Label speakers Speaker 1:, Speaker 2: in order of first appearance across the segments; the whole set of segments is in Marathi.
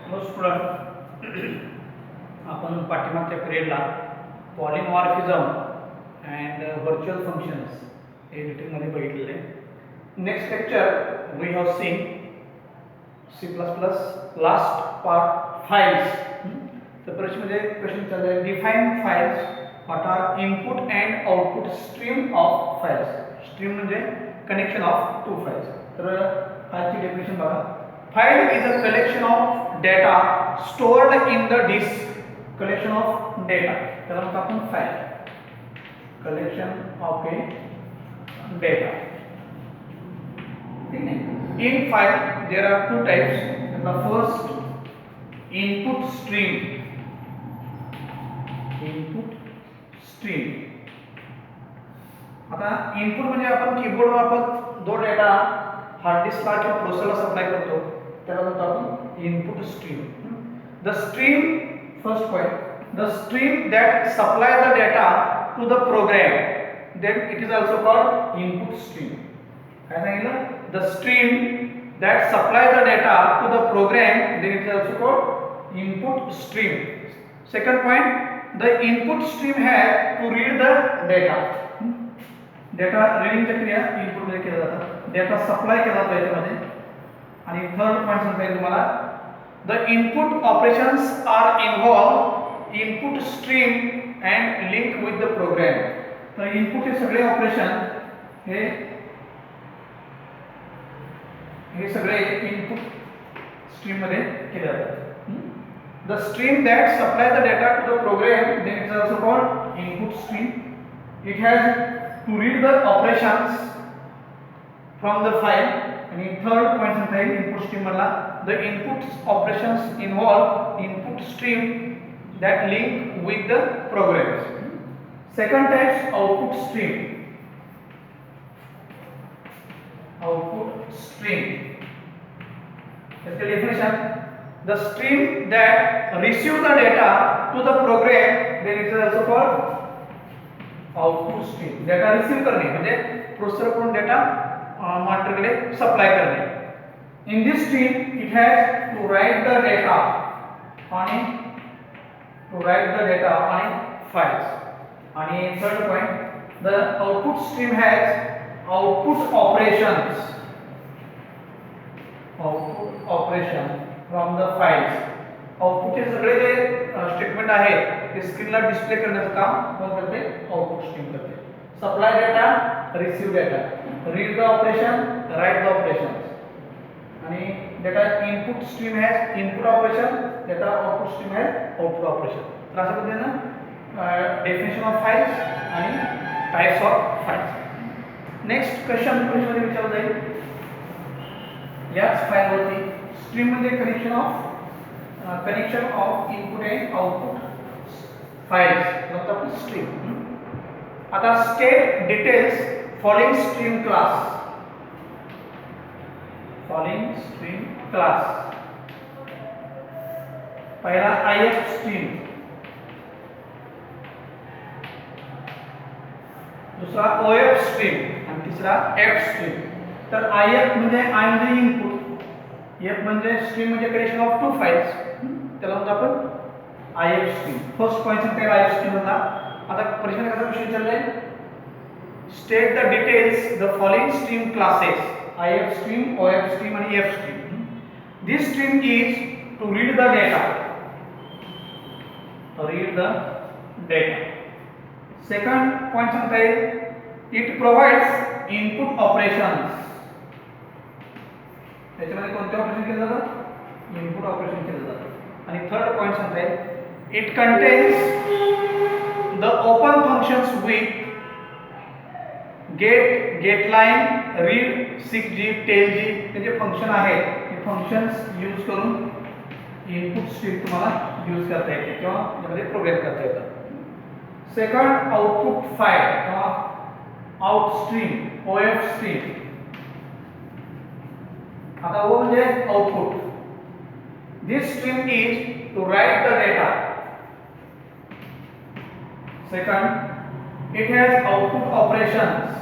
Speaker 1: हॅलो स्टुडंट, आपण पाठीमागच्या पिरियडला पॉलिमॉर्फिझम अँड व्हर्च्युअल फंक्शन्स हे डिटेलमध्ये बघितलेले. Next lecture we have seen C++ last part files. तर प्रश्नामध्ये क्वेश्चन चालू आहे, define files what are input and output stream of files. Stream म्हणजे कनेक्शन ऑफ टू फाइल्स. तर फाइलची डेफिनेशन बघा. File is a collection of data stored in the disk. Collection of data. त्याला म्हणतो आपण file. Collection of a data. In file there are two types. The first input stream. Input stream. आता इनपुट म्हणजे आपण कीबोर्डवर आपण जो डेटा हार्ड डिस्कला किंवा प्रोसेसरला सप्लाय करतो त्याला म्हणतो आपण input stream. The stream, first point, the stream that supply the data to the program, then it is also called input stream. काय सांगितलं? The stream that supply the data to the program, then it is also called input stream. Second point, the input stream has to read the data. Data रीडिंगच्या क्रिया इनपुट मध्ये केल्या जातात, डेटा सप्लाय केला जातो याच्यामध्ये. आणि थर्ड पॉइंट सांगता येईल तुम्हाला, the input operations are involve input stream and link with the program. तर इनपुट हे सगळे ऑपरेशन हे सगळे इनपुट स्ट्रीम मध्ये केले जातात. The stream that supply the data to the program, then it is also called input stream. It has to read the operations from the file. And third point सांगता येईल input stream मधला, the input operations involve input stream that link with the programs. Second type, output stream. Output stream. That's the definition. The stream that receive the data to the program, then it is also called output stream. Data receive करणे म्हणजे प्रोसेसर कडून डेटा मॉनिटरकडे सप्लाय करणे. In this stream it has to write the data on files. आणि third point, the output stream has output operation from the files. आउटपुटचे सगळे जे स्टेटमेंट आहे ते स्क्रीनला डिस्प्ले करण्याचं काम कोण करते? आउटपुट स्ट्रीम करते. Supply data, receive data, read the operation, write the operation. आणि data input stream has input operation, data output stream has output operation. तर अशा पद्धतीनं डेफिनेशन ऑफ फाइल्स आणि types of files. Next question मध्ये विचारलं जाईल, याच फाईलवरती स्ट्रीम म्हणजे connection of input and output files मतलब आपण स्ट्रीम. आता state details following stream class. पहिला IF स्ट्रीम, दुसरा OF स्ट्रीम आणि तिसरा F स्ट्रीम. तर IF म्हणजे इनपुट, F म्हणजे स्ट्रीम म्हणजे कनेक्शन ऑफ टू फाइल्स, त्याला म्हणतो आपण IF स्ट्रीम. फर्स्ट पॉइंट सांगता येईल IF स्ट्रीम मधला. आता प्रश्न कसा विषय चाललाय, state the details the following stream classes, IF stream, OF stream आणि F stream. This stream is to read the data. Second point सांगता येईल, इट प्रोव्हाइड्स इनपुट ऑपरेशन्स. त्याच्यामध्ये कोणते ऑपरेशन केले जातात? इनपुट ऑपरेशन केले जातात. आणि थर्ड पॉइंट सांगता येईल, it contains the open functions with get line, read, seek G, tell G. हे जे फंक्शन आहे हे फंक्शन्स यूज करून इनपुट स्ट्रीम तुम्हाला यूज करता येते किंवा यामध्ये प्रोग्राम करता येतात. सेकंड, आउटपुट फाइल किंवा आउट स्ट्रीम, OF स्ट्रीम. आता O म्हणजे output. This stream is to write the data. Second, it has output operations.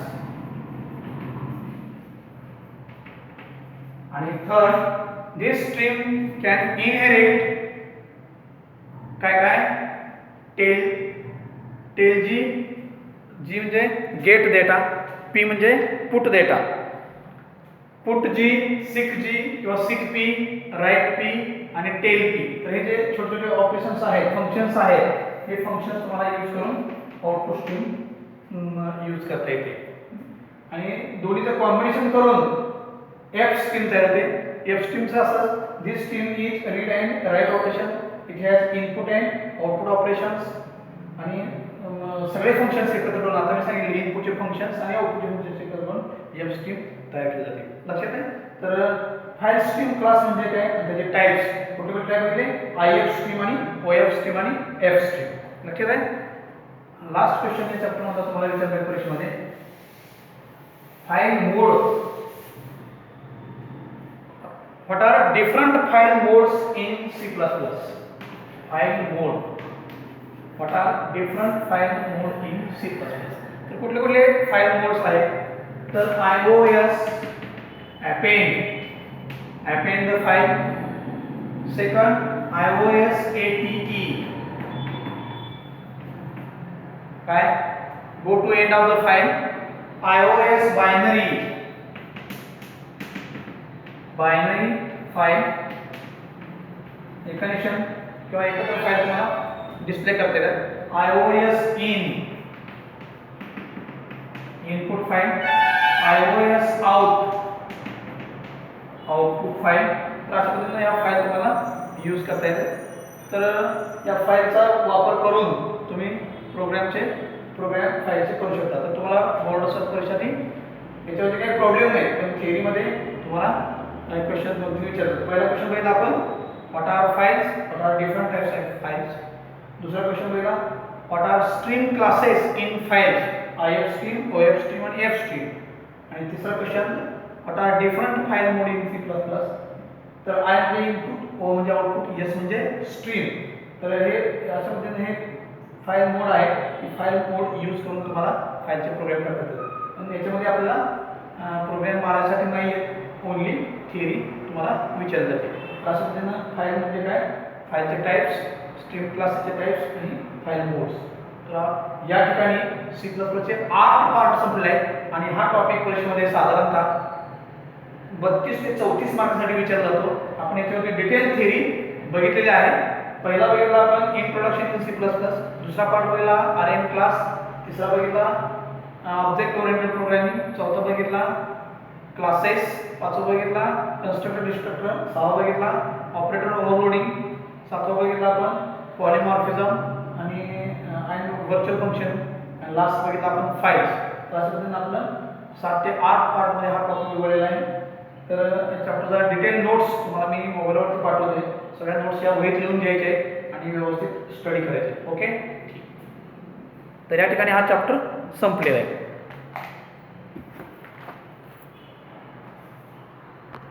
Speaker 1: आणि third, this stream can inherit काय काय टेल, टेल जी, जी म्हणजे गेट डेटा, पी म्हणजे पुट डेटा, पुट जी, सिक जी किंवा सिक पी, राईट पी आणि टेल पी. तर हे जे छोटे छोटे ऑपरेशन्स आहेत, फंक्शन्स आहेत, हे फंक्शन्स तुम्हाला यूज करून आउटपुट स्ट्रीम यूज करता येते. आणि दोन्हीचं कॉम्बिनेशन करून एफ स्ट्रीम तयार होते. एफ स्ट्रीमचं असं, this stream is read and write operation, it has input and output operations आणि सगळे फंक्शन्स एकत्र करून, आता मी सांगितले इनपुटचे फंक्शन्स आणि आउटपुटचे फंक्शन्स एकत्र करून एफ स्ट्रीम तयार केली जाते. लक्षात आहे. तर फाईल स्ट्रीम क्लास म्हणजे काय, त्याचे टाइप्स कुठले कुठले टाइप म्हणजे आय एफ स्ट्रीम आणि ओ एफ स्ट्रीम आणि एफ स्ट्रीम. लक्षात आहे. लास्ट क्वेश्चन या चॅप्टर मध्ये तुम्हाला विचारलं परीक्षेमध्ये, file mode, what are different file modes in C++? File mode, what are different file mode in C++? तर कुठले कुठले फाईल मोड्स आहेत, तर iOS append the file, second iOS ATE काय go to end of the file, iOS binary file connection किंवा एकत्र फाईल तुम्हाला डिस्प्ले करते का, iOS input file, iOS output file. तर अशा पद्धतीने या फाईल तुम्हाला यूज करता येते. तर या फाईलचा वापर करून तुम्ही प्रोग्राम फाईलचे करू शकता. तर तुम्हाला बोर्ड परीक्षेसाठी याच्यावरती काही प्रॉब्लेम नाही, पण थिअरीमध्ये तुम्हाला काही क्वेश्चन तुम्ही विचारतो. पहिला क्वेश्चन बघितला आपण, what are files, what are different types of files. दुसरा क्वेश्चन बघितला, what are stream classes in files, I F stream, O F stream आणि एफ स्ट्रीम. आणि तिसरा question, what are different file mode in C++. तर आय म्हणजे इनपुट, ओ म्हणजे आउटपुट, एस म्हणजे स्ट्रीम. तर हे अशा पद्धतीने हे फाईल मोड आहे. ही फाईल मोड यूज करून तुम्हाला फाईलचे प्रोग्राम करता येतात. पण याच्यामध्ये आपल्याला प्रोग्राम मारायसाठी नाही आहे, ओनली थिअरी तुम्हाला विचारली जाते. अशा पद्धतीनं फाईल म्हणजे काय, फाईलचे टाइप्स, स्ट्रीम क्लासचे टाइप्स आणि फाईल मोड्स. तर या ठिकाणी C++चे 8 पार्ट संपले आहेत आणि हा टॉपिक परीक्षेमध्ये साधारणतः 32 ते 34 मार्कांसाठी विचारला जातो. आपण याच्यावरती डिटेल थिअरी बघितलेली आहे. पहिला बघितला आपण इंट्रोडक्शन टू C++, दुसरा पार्ट बघितला आरएम क्लास, तिसरा बघितला ऑब्जेक्ट ओरिएंटेड प्रोग्रामिंग, चौथा बघितला क्लासेस, पाचवा बघितला कन्स्ट्रक्टर डिस्ट्रक्टर, सहावा बघितला ऑपरेटर ओव्हरलोडिंग, सातवा बघितला आपण पॉलिमॉर्फिझम आणि व्हर्च्युअल फंक्शन, आणि लास्ट बघितला आपण फाईल्स. तर अशा पद्धतीने आपलं 7 ते 8 पार्टमध्ये हा टॉपिक निवडलेला आहे. तर या चॅप्टरचा डिटेल नोट्स तुम्हाला मी मोबाईलवरती पाठवते. सगळ्या नोट्स या वहीत लिहून घ्यायचे आणि व्यवस्थित स्टडी करायचे. ओके, तर या ठिकाणी हा चॅप्टर संपलेला आहे.